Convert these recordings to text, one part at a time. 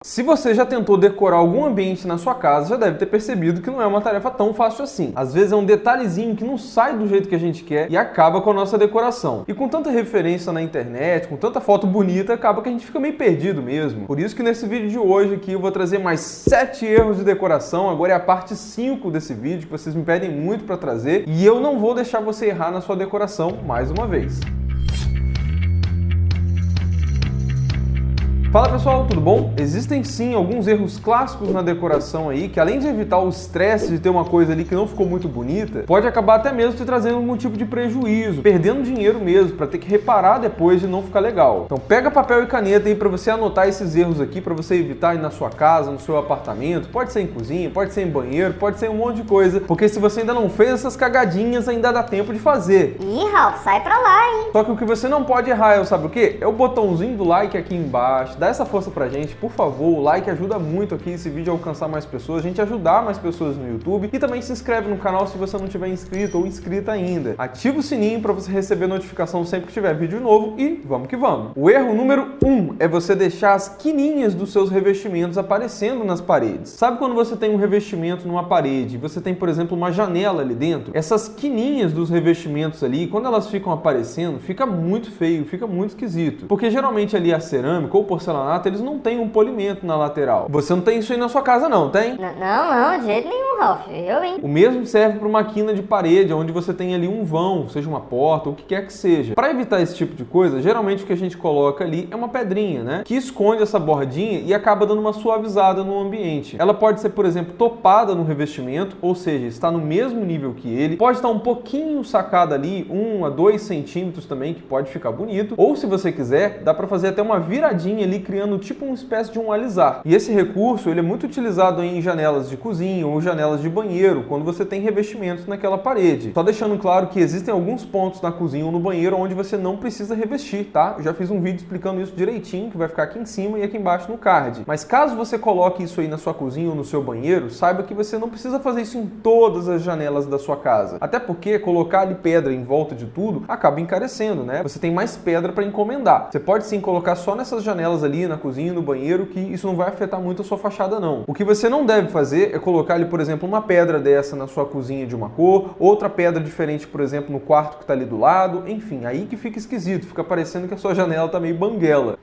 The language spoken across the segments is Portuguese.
Se você já tentou decorar algum ambiente na sua casa, já deve ter percebido que não é uma tarefa tão fácil assim. Às vezes é um detalhezinho que não sai do jeito que a gente quer e acaba com a nossa decoração. E com tanta referência na internet, com tanta foto bonita, acaba que a gente fica meio perdido mesmo. Por isso que nesse vídeo de hoje aqui eu vou trazer mais 7 erros de decoração. Agora é a parte 5 desse vídeo que vocês me pedem muito para trazer e eu não vou deixar você errar na sua decoração mais uma vez. Fala pessoal, tudo bom? Existem sim alguns erros clássicos na decoração aí que, além de evitar o estresse de ter uma coisa ali que não ficou muito bonita, pode acabar até mesmo te trazendo algum tipo de prejuízo, perdendo dinheiro mesmo, para ter que reparar depois de não ficar legal. Então pega papel e caneta aí para você anotar esses erros aqui, para você evitar aí na sua casa, no seu apartamento, pode ser em cozinha, pode ser em banheiro, pode ser um monte de coisa, porque se você ainda não fez essas cagadinhas, ainda dá tempo de fazer. Ih, Ralph, sai pra lá, hein? Só que o que você não pode errar sabe o quê? É o botãozinho do like aqui embaixo. Dá essa força pra gente, por favor. O like ajuda muito aqui esse vídeo a alcançar mais pessoas, a gente ajudar mais pessoas no YouTube. E também se inscreve no canal se você não tiver inscrito ou inscrita ainda. Ativa o sininho para você receber notificação sempre que tiver vídeo novo e vamos que vamos. O erro número 1 é você deixar as quininhas dos seus revestimentos aparecendo nas paredes. Sabe quando você tem um revestimento numa parede e você tem, por exemplo, uma janela ali dentro? Essas quininhas dos revestimentos ali, quando elas ficam aparecendo, fica muito feio, fica muito esquisito. Porque geralmente ali a cerâmica ou porcelanato, eles não têm um polimento na lateral. Você não tem isso aí na sua casa não, tem? Não, de jeito nenhum, Ralph. Eu, hein? O mesmo serve para uma quina de parede, onde você tem ali um vão, seja uma porta, ou o que quer que seja. Para evitar esse tipo de coisa, geralmente o que a gente coloca ali é uma pedrinha, né? Que esconde essa bordinha e acaba dando uma suavizada no ambiente. Ela pode ser, por exemplo, topada no revestimento, ou seja, está no mesmo nível que ele. Pode estar um pouquinho sacada ali, 1 a 2 centímetros também, que pode ficar bonito. Ou se você quiser, dá para fazer até uma viradinha ali, criando tipo uma espécie de um alisar. E esse recurso ele é muito utilizado em janelas de cozinha ou janelas de banheiro, quando você tem revestimentos naquela parede. Só deixando claro que existem alguns pontos na cozinha ou no banheiro onde você não precisa revestir, tá? Eu já fiz um vídeo explicando isso direitinho, que vai ficar aqui em cima e aqui embaixo no card. Mas caso você coloque isso aí na sua cozinha ou no seu banheiro, saiba que você não precisa fazer isso em todas as janelas da sua casa. Até porque colocar ali pedra em volta de tudo acaba encarecendo, né? Você tem mais pedra para encomendar. Você pode sim colocar só nessas janelas ali na cozinha, no banheiro, que isso não vai afetar muito a sua fachada não. O que você não deve fazer é colocar ali, por exemplo, uma pedra dessa na sua cozinha de uma cor, outra pedra diferente, por exemplo, no quarto que está ali do lado, enfim, aí que fica esquisito, fica parecendo que a sua janela tá meio banguela.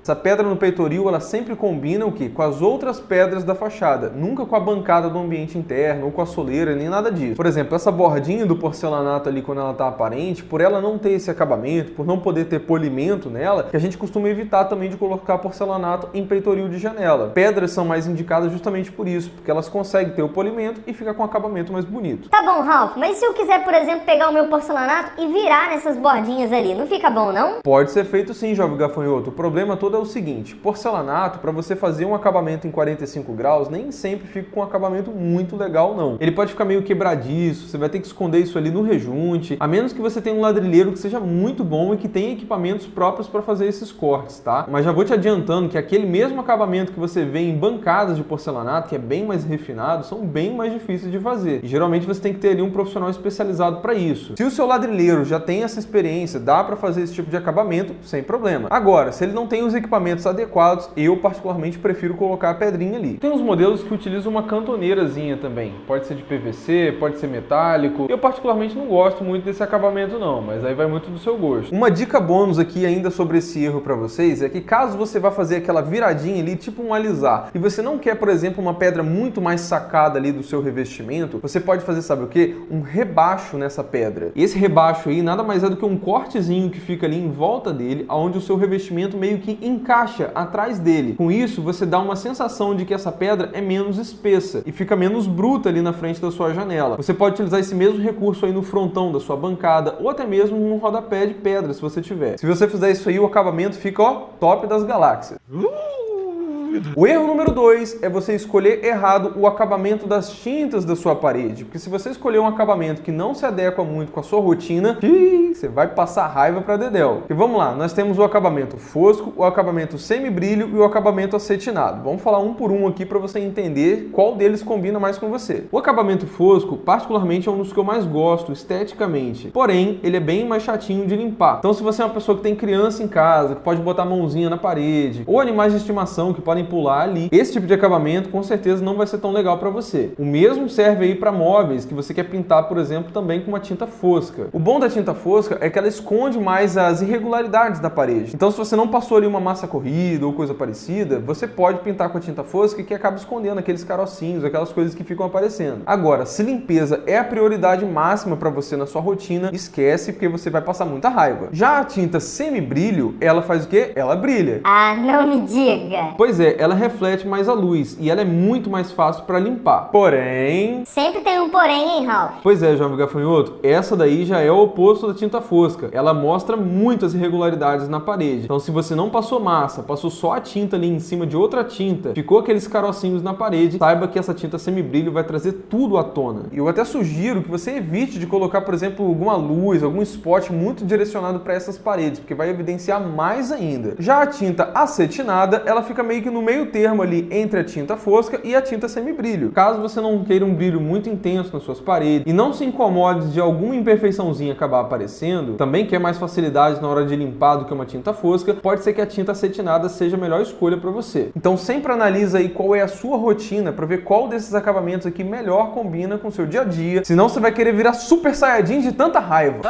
Essa pedra no peitoril, ela sempre combina o quê? Com as outras pedras da fachada, nunca com a bancada do ambiente interno ou com a soleira, nem nada disso. Por exemplo, essa bordinha do porcelanato ali, quando ela tá aparente, por ela não ter esse acabamento, por não poder ter polimento nela, que a gente costuma evitar também de colocar porcelanato em peitoril de janela. Pedras são mais indicadas justamente por isso, porque elas conseguem ter o polimento e fica com um acabamento mais bonito. Tá bom, Ralph, mas se eu quiser, por exemplo, pegar o meu porcelanato e virar nessas bordinhas ali, não fica bom, não? Pode ser feito sim, jovem gafanhoto. O problema todo é o seguinte: porcelanato, para você fazer um acabamento em 45 graus, nem sempre fica com um acabamento muito legal não. Ele pode ficar meio quebradiço, você vai ter que esconder isso ali no rejunte, a menos que você tenha um ladrilheiro que seja muito bom e que tenha equipamentos próprios para fazer esses cortes, tá? Mas já vou te adiantando que aquele mesmo acabamento que você vê em bancadas de porcelanato, que é bem mais refinado, são bem mais difíceis de fazer. E geralmente você tem que ter ali um profissional especializado para isso. Se o seu ladrilheiro já tem essa experiência, dá para fazer esse tipo de acabamento sem problema. Agora, se ele não tem os equipamentos adequados, eu particularmente prefiro colocar a pedrinha ali. Tem uns modelos que utilizam uma cantoneirazinha também. Pode ser de PVC, pode ser metálico. Eu particularmente não gosto muito desse acabamento não, mas aí vai muito do seu gosto. Uma dica bônus aqui ainda sobre esse erro para vocês é que caso você vá fazer aquela viradinha ali, tipo um alisar, e você não quer, por exemplo, uma pedra muito mais sacada ali do seu revestimento, você pode fazer, sabe o quê? Um rebaixo nessa pedra. E esse rebaixo aí nada mais é do que um cortezinho que fica ali em volta dele, onde o seu revestimento meio que encaixa atrás dele. Com isso, você dá uma sensação de que essa pedra é menos espessa e fica menos bruta ali na frente da sua janela. Você pode utilizar esse mesmo recurso aí no frontão da sua bancada ou até mesmo num rodapé de pedra, se você tiver. Se você fizer isso aí, o acabamento fica, ó, top das galáxias. O erro número 2 é você escolher errado o acabamento das tintas da sua parede, porque se você escolher um acabamento que não se adequa muito com a sua rotina, você vai passar raiva para dedéu. Porque vamos lá, nós temos o acabamento fosco, o acabamento semibrilho e o acabamento acetinado. Vamos falar um por um aqui para você entender qual deles combina mais com você. O acabamento fosco, particularmente, é um dos que eu mais gosto esteticamente, porém, ele é bem mais chatinho de limpar. Então, se você é uma pessoa que tem criança em casa, que pode botar a mãozinha na parede, ou animais de estimação que podem podem pular ali. Esse tipo de acabamento com certeza não vai ser tão legal para você. O mesmo serve aí para móveis que você quer pintar, por exemplo, também com uma tinta fosca. O bom da tinta fosca é que ela esconde mais as irregularidades da parede. Então, se você não passou ali uma massa corrida ou coisa parecida, você pode pintar com a tinta fosca que acaba escondendo aqueles carocinhos, aquelas coisas que ficam aparecendo. Agora, se limpeza é a prioridade máxima para você na sua rotina, esquece, porque você vai passar muita raiva. Já a tinta semibrilho, ela faz o quê? Ela brilha. Ah, não me diga. Pois é, ela reflete mais a luz e ela é muito mais fácil para limpar. Porém... Sempre tem um porém, hein, Ralph? Pois é, jovem gafanhoto, essa daí já é o oposto da tinta fosca. Ela mostra muitas irregularidades na parede. Então, se você não passou massa, passou só a tinta ali em cima de outra tinta, ficou aqueles carocinhos na parede, saiba que essa tinta semibrilho vai trazer tudo à tona. E eu até sugiro que você evite de colocar, por exemplo, alguma luz, algum spot muito direcionado para essas paredes, porque vai evidenciar mais ainda. Já a tinta acetinada, ela fica meio que no meio termo ali entre a tinta fosca e a tinta semibrilho. Caso você não queira um brilho muito intenso nas suas paredes e não se incomode de alguma imperfeiçãozinha acabar aparecendo, também quer mais facilidade na hora de limpar do que uma tinta fosca, pode ser que a tinta acetinada seja a melhor escolha para você. Então sempre analisa aí qual é a sua rotina para ver qual desses acabamentos aqui melhor combina com o seu dia a dia, senão você vai querer virar super saiyajin de tanta raiva.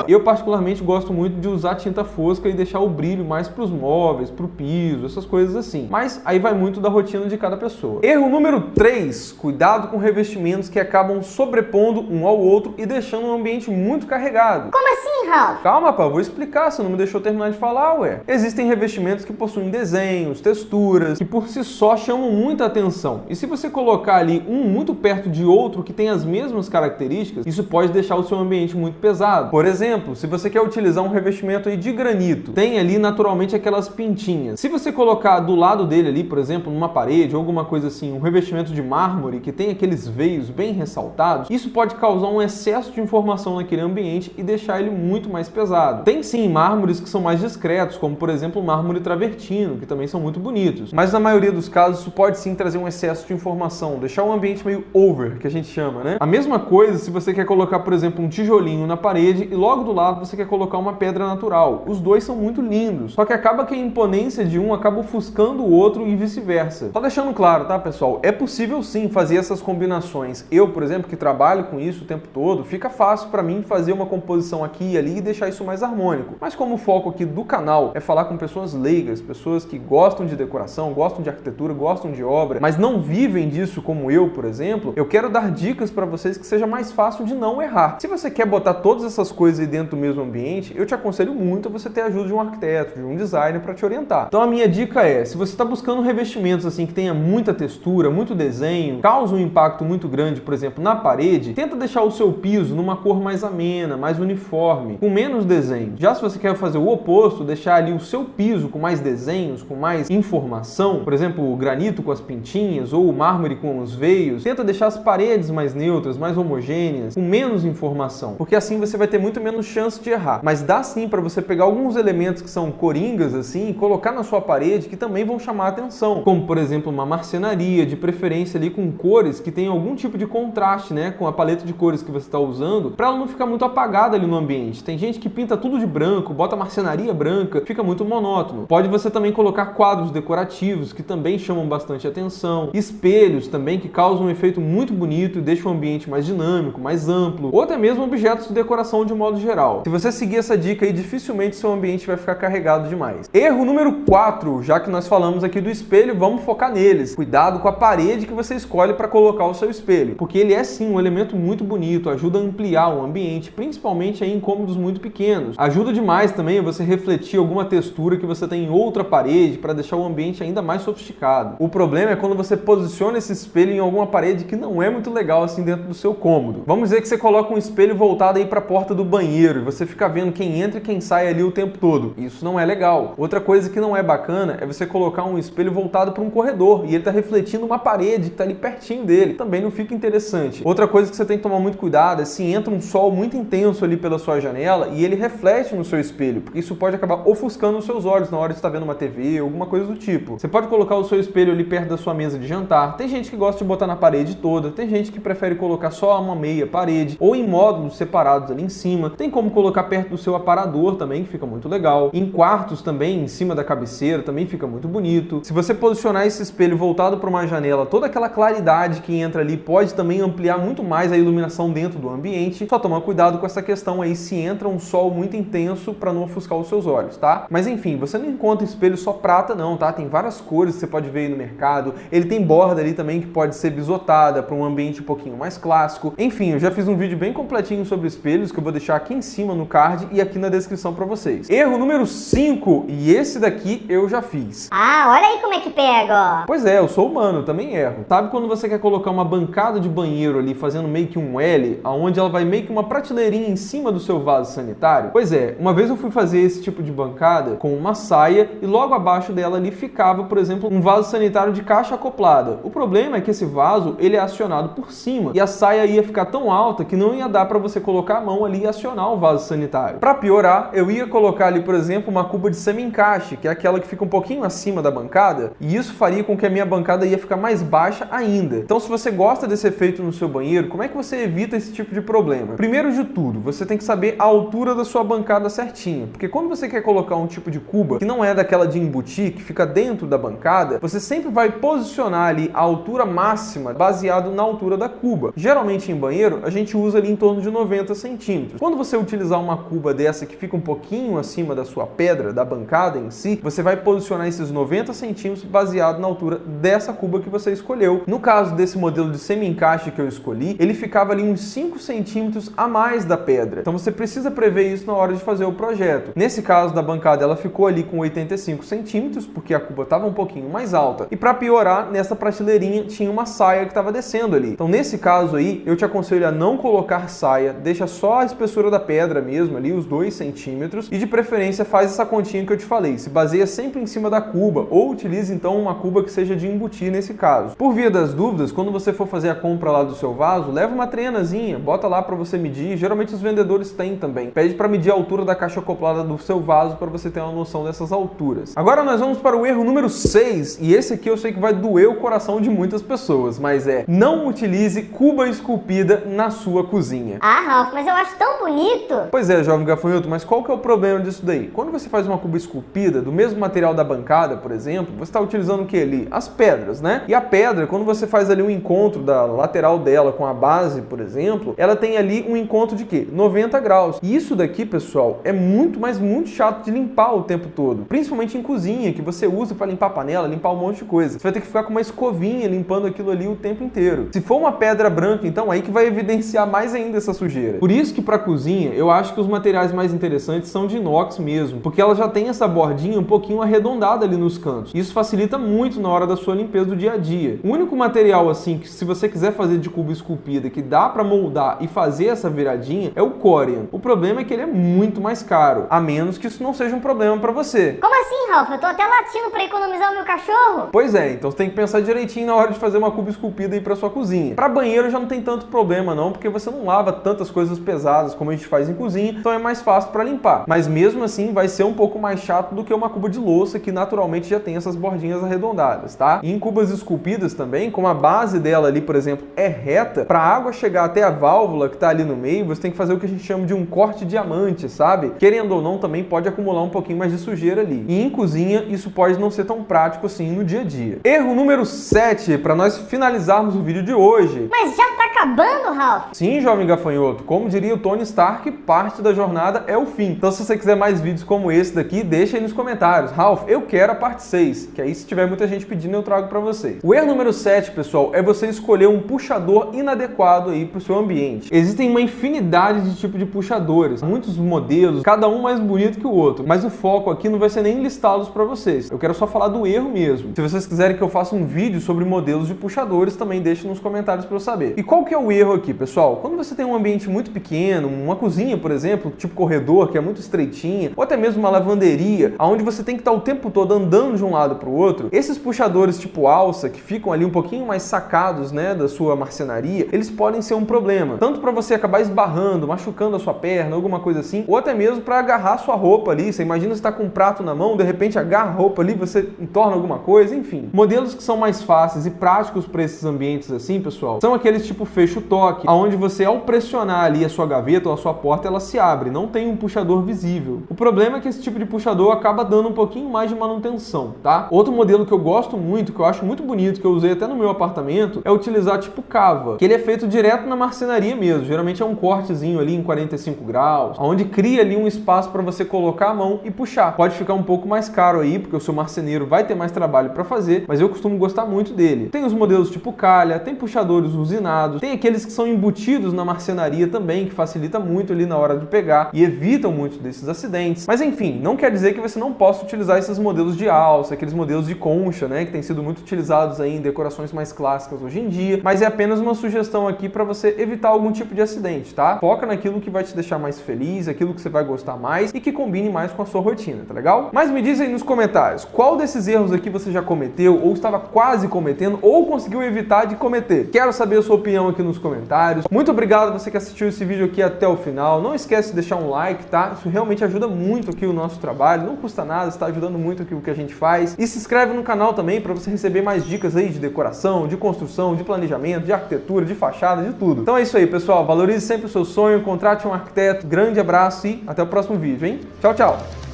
Eu particularmente gosto muito de usar tinta fosca e deixar o brilho mais para os móveis, para o piso, essas coisas assim. Mas aí vai muito da rotina de cada pessoa. Erro número 3, cuidado com revestimentos que acabam sobrepondo um ao outro e deixando um ambiente muito carregado. Como assim, Ralph? Calma, pá, vou explicar, você não me deixou terminar de falar, ué. Existem revestimentos que possuem desenhos, texturas, que por si só chamam muita atenção. E se você colocar ali um muito perto de outro que tem as mesmas características, isso pode deixar o seu ambiente muito pesado. Por exemplo, se você quer utilizar um revestimento aí de granito, tem ali naturalmente aquelas pintinhas. Se você colocar do lado dele ali, por exemplo, numa parede ou alguma coisa assim, um revestimento de mármore que tem aqueles veios bem ressaltados, isso pode causar um excesso de informação naquele ambiente e deixar ele muito mais pesado. Tem sim mármores que são mais discretos, como por exemplo o mármore travertino, que também são muito bonitos. Mas na maioria dos casos isso pode sim trazer um excesso de informação, deixar o ambiente meio over, que a gente chama, né? A mesma coisa se você quer colocar, por exemplo, um tijolinho na parede e logo do lado você quer colocar uma pedra natural. Os dois são muito lindos, só que acaba que a imponência de um acaba ofuscando o outro e vice-versa. Só deixando claro, tá, pessoal? É possível sim fazer essas combinações. Eu, por exemplo, que trabalho com isso o tempo todo, fica fácil para mim fazer uma composição aqui e ali e deixar isso mais harmônico. Mas como o foco aqui do canal é falar com pessoas leigas, pessoas que gostam de decoração, gostam de arquitetura, gostam de obra, mas não vivem disso como eu, por exemplo, eu quero dar dicas para vocês que seja mais fácil de não errar. Se você quer botar todas essas coisas aí dentro do mesmo ambiente, eu te aconselho muito a você ter a ajuda de um arquiteto, de um designer para te orientar. Então a minha dica é, se você está buscando revestimentos assim que tenha muita textura, muito desenho, causa um impacto muito grande, por exemplo, na parede, tenta deixar o seu piso numa cor mais amena, mais uniforme, com menos desenho. Já se você quer fazer o oposto, deixar ali o seu piso com mais desenhos, com mais informação, por exemplo, o granito com as pintinhas ou o mármore com os veios, tenta deixar as paredes mais neutras, mais homogêneas, com menos informação, porque assim você vai ter muito menos chance de errar. Mas dá sim para você pegar alguns elementos que são coringas assim e colocar na sua parede que também vão chamar a atenção, como por exemplo uma marcenaria, de preferência ali com cores que tem algum tipo de contraste, né, com a paleta de cores que você está usando, para ela não ficar muito apagada ali no ambiente. Tem gente que pinta tudo de branco, bota marcenaria branca, fica muito monótono. Pode você também colocar quadros decorativos que também chamam bastante atenção, espelhos também que causam um efeito muito bonito e deixam o ambiente mais dinâmico, mais amplo, ou até mesmo objetos de decoração de modo geral. Se você seguir essa dica aí, dificilmente seu ambiente vai ficar carregado demais. Erro número 4, já que nós falamos aqui do espelho, vamos focar neles. Cuidado com a parede que você escolhe para colocar o seu espelho, porque ele é sim um elemento muito bonito, ajuda a ampliar o ambiente, principalmente em cômodos muito pequenos. Ajuda demais também a você refletir alguma textura que você tem em outra parede para deixar o ambiente ainda mais sofisticado. O problema é quando você posiciona esse espelho em alguma parede que não é muito legal assim dentro do seu cômodo. Vamos dizer que você coloca um espelho voltado aí para a porta do banheiro e você fica vendo quem entra e quem sai ali o tempo todo. Isso não é legal. Outra coisa que não é bacana é você colocar um espelho voltado para um corredor e ele está refletindo uma parede que está ali pertinho dele. Também não fica interessante. Outra coisa que você tem que tomar muito cuidado é se entra um sol muito intenso ali pela sua janela e ele reflete no seu espelho, porque isso pode acabar ofuscando os seus olhos na hora de estar vendo uma TV ou alguma coisa do tipo. Você pode colocar o seu espelho ali perto da sua mesa de jantar. Tem gente que gosta de botar na parede toda, tem gente que prefere colocar só uma meia parede ou em módulos separados ali em cima. Tem tem como colocar perto do seu aparador também, que fica muito legal. Em quartos também, em cima da cabeceira, também fica muito bonito. Se você posicionar esse espelho voltado para uma janela, toda aquela claridade que entra ali pode também ampliar muito mais a iluminação dentro do ambiente. Só tomar cuidado com essa questão aí, se entra um sol muito intenso para não ofuscar os seus olhos, tá? Mas enfim, você não encontra espelho só prata não, tá? Tem várias cores que você pode ver aí no mercado. Ele tem borda ali também que pode ser bisotada para um ambiente um pouquinho mais clássico. Enfim, eu já fiz um vídeo bem completinho sobre espelhos que eu vou deixar aqui em cima no card e aqui na descrição para vocês. Erro número 5, e esse daqui eu já fiz. Ah, olha aí como é que pega, ó. Pois é, eu sou humano, também erro. Sabe quando você quer colocar uma bancada de banheiro ali, fazendo meio que um L, aonde ela vai meio que uma prateleirinha em cima do seu vaso sanitário? Pois é, uma vez eu fui fazer esse tipo de bancada com uma saia e logo abaixo dela ali ficava, por exemplo, um vaso sanitário de caixa acoplada. O problema é que esse vaso, ele é acionado por cima e a saia ia ficar tão alta que não ia dar para você colocar a mão ali e acionar o vaso sanitário. Para piorar, eu ia colocar ali, por exemplo, uma cuba de semi-encaixe, que é aquela que fica um pouquinho acima da bancada, e isso faria com que a minha bancada ia ficar mais baixa ainda. Então, se você gosta desse efeito no seu banheiro, como é que você evita esse tipo de problema? Primeiro de tudo, você tem que saber a altura da sua bancada certinha, porque quando você quer colocar um tipo de cuba que não é daquela de embutir, que fica dentro da bancada, você sempre vai posicionar ali a altura máxima baseado na altura da cuba. Geralmente em banheiro, a gente usa ali em torno de 90 centímetros. Quando você utilizar uma cuba dessa que fica um pouquinho acima da sua pedra, da bancada em si, você vai posicionar esses 90 centímetros baseado na altura dessa cuba que você escolheu. No caso desse modelo de semi-encaixe que eu escolhi, ele ficava ali uns 5 centímetros a mais da pedra. Então você precisa prever isso na hora de fazer o projeto. Nesse caso da bancada, ela ficou ali com 85 centímetros, porque a cuba estava um pouquinho mais alta. E para piorar, nessa prateleirinha tinha uma saia que estava descendo ali. Então nesse caso aí, eu te aconselho a não colocar saia, deixa só a espessura da pedra mesmo ali, os 2 centímetros, e de preferência faz essa continha que eu te falei, se baseia sempre em cima da cuba, ou utilize então uma cuba que seja de embutir nesse caso. Por via das dúvidas, quando você for fazer a compra lá do seu vaso, leva uma trenazinha, bota lá para você medir, geralmente os vendedores têm também. Pede para medir a altura da caixa acoplada do seu vaso para você ter uma noção dessas alturas. Agora nós vamos para o erro número 6, e esse aqui eu sei que vai doer o coração de muitas pessoas, mas não utilize cuba esculpida na sua cozinha. Ah, Ralph, mas eu acho tão bonito. Pois é, jovem gafanhoto, mas qual que é o problema disso daí? Quando você faz uma cuba esculpida, do mesmo material da bancada, por exemplo, você está utilizando o que ali? As pedras, né? E a pedra, quando você faz ali um encontro da lateral dela com a base, por exemplo, ela tem ali um encontro de quê? 90 graus. E isso daqui, pessoal, é muito, mas muito chato de limpar o tempo todo. Principalmente em cozinha, que você usa para limpar a panela, limpar um monte de coisa. Você vai ter que ficar com uma escovinha limpando aquilo ali o tempo inteiro. Se for uma pedra branca, então aí que vai evidenciar mais ainda essa sujeira. Por isso que para cozinha, eu acho que os materiais mais interessantes são de inox mesmo, porque ela já tem essa bordinha um pouquinho arredondada ali nos cantos. Isso facilita muito na hora da sua limpeza do dia a dia. O único material assim que se você quiser fazer de cuba esculpida que dá para moldar e fazer essa viradinha é o Corian. O problema é que ele é muito mais caro, a menos que isso não seja um problema para você. Como assim, Ralph? Eu tô até latindo para economizar o meu cachorro. Pois é, então você tem que pensar direitinho na hora de fazer uma cuba esculpida aí para sua cozinha. Para banheiro já não tem tanto problema não, porque você não lava tantas coisas pesadas como a gente faz em cozinha, então é mais fácil para limpar. Mas mesmo assim vai ser um pouco mais chato do que uma cuba de louça que naturalmente já tem essas bordinhas arredondadas, tá? E em cubas esculpidas também, como a base dela ali, por exemplo, é reta, para a água chegar até a válvula que tá ali no meio, você tem que fazer o que a gente chama de um corte diamante, sabe? Querendo ou não, também pode acumular um pouquinho mais de sujeira ali. E em cozinha, isso pode não ser tão prático assim no dia a dia. Erro número 7, para nós finalizarmos o vídeo de hoje. Mas já tá acabando, Ralph? Sim, jovem gafanhoto. Como diria o Tony Stark, parte da jornada é o fim. Então, se você quiser mais vídeos como esse daqui, deixa aí nos comentários. Ralph, eu quero a parte 6, que aí se tiver muita gente pedindo, eu trago para vocês. O erro número 7, pessoal, é você escolher um puxador inadequado aí para o seu ambiente. Existem uma infinidade de tipos de puxadores, muitos modelos, cada um mais bonito que o outro, mas o foco aqui não vai ser nem listá-los para vocês. Eu quero só falar do erro mesmo. Se vocês quiserem que eu faça um vídeo sobre modelos de puxadores, também deixe nos comentários para eu saber. E qual que é o erro aqui, pessoal? Quando você tem um ambiente muito pequeno, uma cozinha, por exemplo, tipo corredor, que é muito estreitinha, ou até mesmo uma lavanderia, onde você tem que estar o tempo todo andando de um lado para o outro, esses puxadores tipo alça, que ficam ali um pouquinho mais sacados, né, da sua marcenaria, eles podem ser um problema. Tanto para você acabar esbarrando, machucando a sua perna, alguma coisa assim, ou até mesmo para agarrar a sua roupa ali. Você imagina você tá com um prato na mão, de repente agarra a roupa ali, você entorna alguma coisa, enfim. Modelos que são mais fáceis e práticos para esses ambientes assim, pessoal, são aqueles tipo fecho toque, onde você, ao pressionar ali a sua gaveta ou a sua porta, ela se abre, não tem um puxador visível. O problema é que esse tipo de puxador acaba dando um pouquinho mais de manutenção, tá? Outro modelo que eu gosto muito, que eu acho muito bonito, que eu usei até no meu apartamento, é utilizar tipo cava, que ele é feito direto na marcenaria mesmo. Geralmente é um cortezinho ali em 45 graus, onde cria ali um espaço para você colocar a mão e puxar. Pode ficar um pouco mais caro aí, porque o seu marceneiro vai ter mais trabalho para fazer, mas eu costumo gostar muito dele. Tem os modelos tipo calha, tem puxadores usinados, tem aqueles que são embutidos na marcenaria também, que facilita muito ali na hora de pegar e evitam muito desses acidentes. Mas enfim, não quer dizer que você não possa utilizar esses modelos de alça, aqueles modelos de concha, né, que têm sido muito utilizados aí em decorações mais clássicas hoje em dia, mas é apenas uma sugestão aqui para você evitar algum tipo de acidente, tá? Foca naquilo que vai te deixar mais feliz, aquilo que você vai gostar mais e que combine mais com a sua rotina, tá legal? Mas me diz aí nos comentários, qual desses erros aqui você já cometeu, ou estava quase cometendo, ou conseguiu evitar de cometer? Quero saber a sua opinião aqui nos comentários. Muito obrigado a você que assistiu esse vídeo aqui até o final. Não esquece de deixar um like, tá? Isso realmente ajuda muito aqui o nosso trabalho, não custa nada, está ajudando muito aqui o que a gente faz. E se inscreve no canal também para você receber mais dicas aí de decoração, de construção, de planejamento, de arquitetura, de fachada, de tudo. Então é isso aí, pessoal. Valorize sempre o seu sonho, contrate um arquiteto. Grande abraço e até o próximo vídeo, hein? Tchau, tchau!